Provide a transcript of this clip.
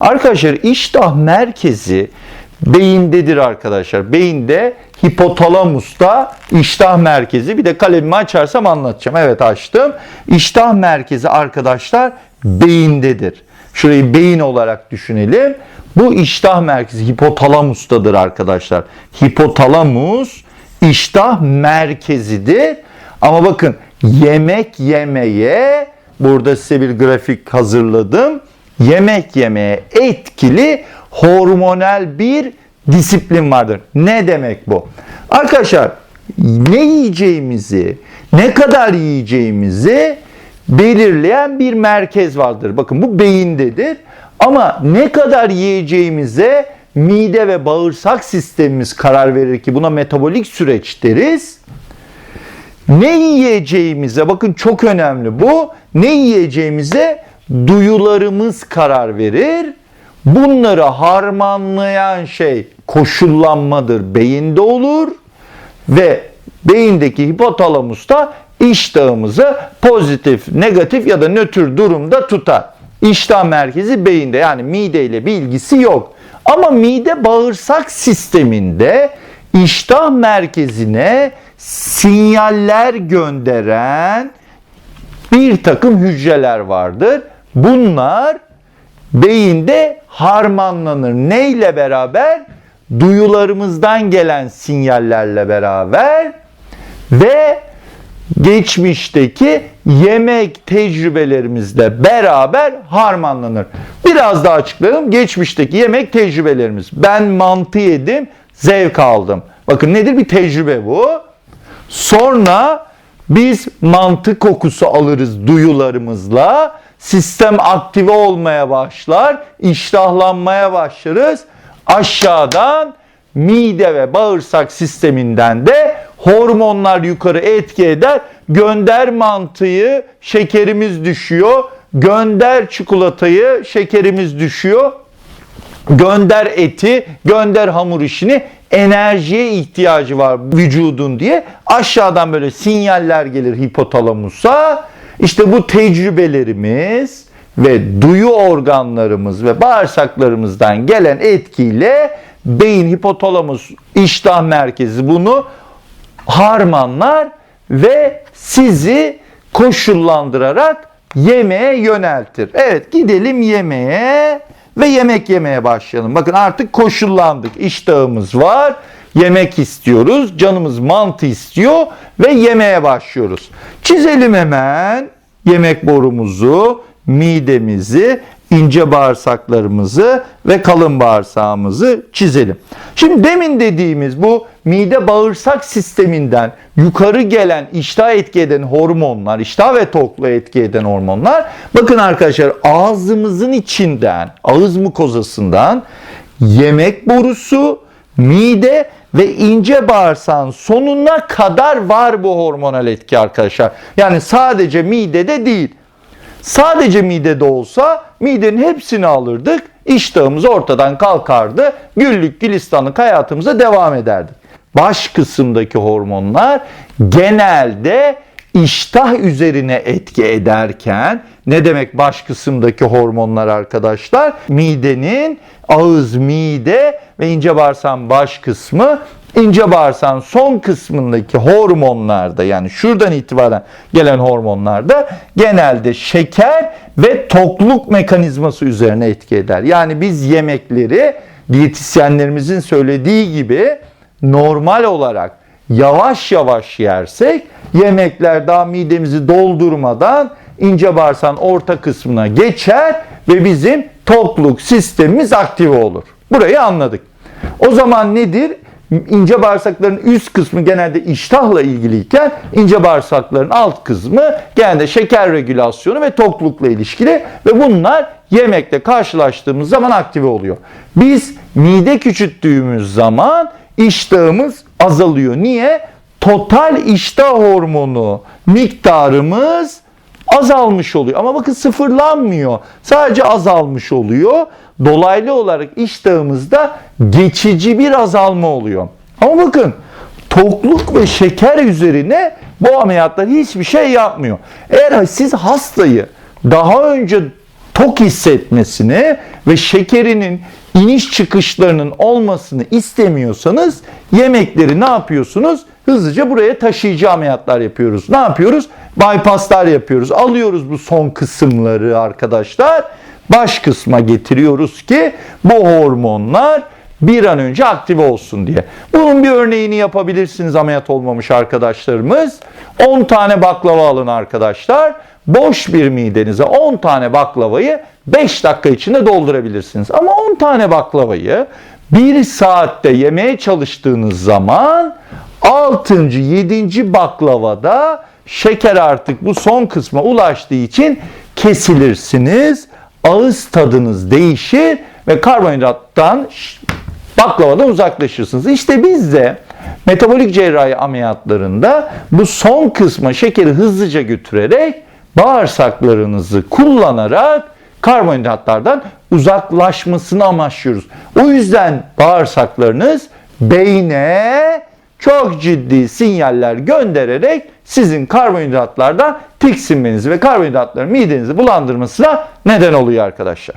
Arkadaşlar iştah merkezi beyindedir arkadaşlar. Beyinde hipotalamusta iştah merkezi. Bir de kalemimi açarsam anlatacağım. Evet, açtım. İştah merkezi arkadaşlar beyindedir. Şurayı beyin olarak düşünelim. Bu iştah merkezi hipotalamustadır arkadaşlar. Hipotalamus iştah merkezidir. Ama bakın yemek yemeye, burada size bir grafik hazırladım. Yemek yemeye etkili hormonal bir disiplin vardır. Ne demek bu? Arkadaşlar ne yiyeceğimizi, ne kadar yiyeceğimizi belirleyen bir merkez vardır. Bakın bu beyindedir. Ama ne kadar yiyeceğimize mide ve bağırsak sistemimiz karar verir ki buna metabolik süreç deriz. Ne yiyeceğimize, bakın çok önemli bu, ne yiyeceğimize duyularımız karar verir. Bunları harmanlayan şey koşullanmadır, beyinde olur ve beyindeki hipotalamusta iştahımızı pozitif, negatif ya da nötr durumda tutar. İştah merkezi beyinde, yani mide ile bir ilgisi yok. Ama mide bağırsak sisteminde iştah merkezine sinyaller gönderen bir takım hücreler vardır. Bunlar beyinde harmanlanır. Neyle beraber? Duyularımızdan gelen sinyallerle beraber ve geçmişteki yemek tecrübelerimizle beraber harmanlanır. Biraz daha açıklayalım. Geçmişteki yemek tecrübelerimiz. Ben mantı yedim, zevk aldım. Bakın nedir? Bir tecrübe bu. Sonra biz mantı kokusu alırız duyularımızla. Sistem aktive olmaya başlar. İştahlanmaya başlarız. Aşağıdan mide ve bağırsak sisteminden de hormonlar yukarı etki eder. Gönder mantıyı, şekerimiz düşüyor. Gönder çikolatayı, şekerimiz düşüyor. Gönder eti, gönder hamur işini, enerjiye ihtiyacı var vücudun diye aşağıdan böyle sinyaller gelir hipotalamusa. İşte bu tecrübelerimiz ve duyu organlarımız ve bağırsaklarımızdan gelen etkiyle beyin, hipotalamus, iştah merkezi bunu harmanlar ve sizi koşullandırarak yemeğe yöneltir. Evet, gidelim yemeğe ve yemek yemeye başlayalım. Bakın artık koşullandık. İştahımız var. Yemek istiyoruz. Canımız mantı istiyor ve yemeye başlıyoruz. Çizelim hemen yemek borumuzu, midemizi, ince bağırsaklarımızı ve kalın bağırsağımızı çizelim. Şimdi demin dediğimiz bu mide bağırsak sisteminden yukarı gelen iştah etki eden hormonlar, iştah ve tokluğa etki eden hormonlar, bakın arkadaşlar ağzımızın içinden, ağız mukozasından yemek borusu, mide ve ince bağırsağın sonuna kadar var bu hormonal etki arkadaşlar. Yani sadece midede değil. Sadece midede olsa midenin hepsini alırdık, iştahımız ortadan kalkardı, güllük gülistanlık hayatımıza devam ederdik. Baş kısımdaki hormonlar genelde iştah üzerine etki ederken, ne demek baş kısımdaki hormonlar arkadaşlar? Midenin ağız, mide ve ince bağırsağın baş kısmı, ince bağırsağın son kısmındaki hormonlarda, yani şuradan itibaren gelen hormonlarda genelde şeker ve tokluk mekanizması üzerine etki eder. Yani biz yemekleri diyetisyenlerimizin söylediği gibi normal olarak yavaş yavaş yersek yemekler daha midemizi doldurmadan ince bağırsağın orta kısmına geçer ve bizim tokluk sistemimiz aktive olur. Burayı anladık. O zaman nedir? İnce bağırsakların üst kısmı genelde iştahla ilgiliyken ince bağırsakların alt kısmı genelde şeker regülasyonu ve toklukla ilişkili ve bunlar yemekle karşılaştığımız zaman aktive oluyor. Biz mide küçülttüğümüz zaman iştahımız azalıyor. Niye? Total iştah hormonu miktarımız azalmış oluyor. Ama bakın sıfırlanmıyor. Sadece azalmış oluyor. Dolaylı olarak iştahımızda geçici bir azalma oluyor. Ama bakın tokluk ve şeker üzerine bu ameliyatlar hiçbir şey yapmıyor. Eğer siz hastayı daha önce tok hissetmesini ve şekerinin iniş çıkışlarının olmasını istemiyorsanız yemekleri ne yapıyorsunuz? Hızlıca buraya taşıyıcı ameliyatlar yapıyoruz. Ne yapıyoruz? Bypasslar yapıyoruz. Alıyoruz bu son kısımları arkadaşlar. Baş kısma getiriyoruz ki bu hormonlar bir an önce aktive olsun diye. Bunun bir örneğini yapabilirsiniz ameliyat olmamış arkadaşlarımız. 10 tane baklava alın arkadaşlar. Boş bir midenize 10 tane baklavayı 5 dakika içinde doldurabilirsiniz. Ama 10 tane baklavayı 1 saatte yemeye çalıştığınız zaman 6. 7. baklavada şeker artık bu son kısma ulaştığı için kesilirsiniz. Ağız tadınız değişir ve karbonhidrattan, baklavadan uzaklaşırsınız. İşte biz de metabolik cerrahi ameliyatlarında bu son kısma şekeri hızlıca götürerek bağırsaklarınızı kullanarak karbonhidratlardan uzaklaşmasını amaçlıyoruz. O yüzden bağırsaklarınız beyne çok ciddi sinyaller göndererek sizin karbonhidratlardan tiksinmenizi ve karbonhidratların midenizi bulandırmasına neden oluyor arkadaşlar.